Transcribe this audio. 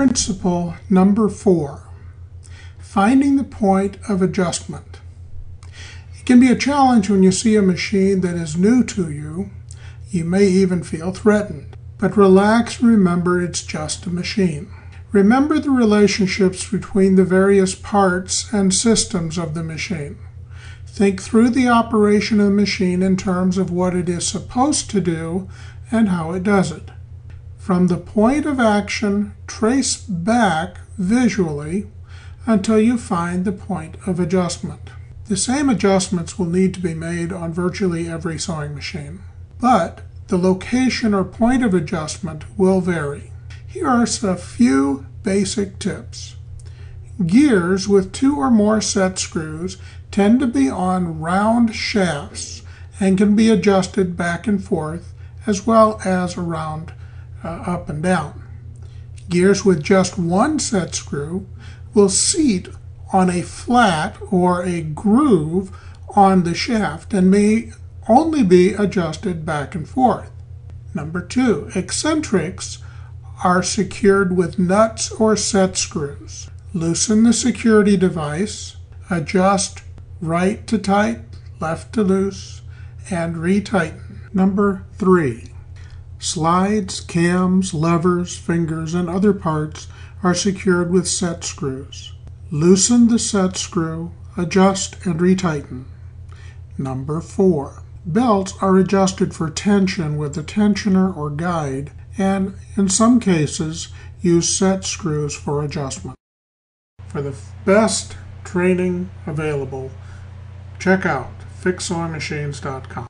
Principle number 4, finding the point of adjustment. It can be a challenge when you see a machine that is new to you. You may even feel threatened. But relax and remember it's just a machine. Remember the relationships between the various parts and systems of the machine. Think through the operation of the machine in terms of what it is supposed to do and how it does it. From the point of action, trace back visually until you find the point of adjustment. The same adjustments will need to be made on virtually every sewing machine, but the location or point of adjustment will vary. Here are a few basic tips. Gears with 2 or more set screws tend to be on round shafts and can be adjusted back and forth as well as around up and down. Gears with just 1 set screw will seat on a flat or a groove on the shaft and may only be adjusted back and forth. Number 2, eccentrics are secured with nuts or set screws. Loosen the security device, adjust right to tight, left to loose, and retighten. Number 3, slides, cams, levers, fingers, and other parts are secured with set screws. Loosen the set screw, adjust, and retighten. Number 4, belts are adjusted for tension with a tensioner or guide, and in some cases use set screws for adjustment. For the best training available, check out fixsewingmachines.com.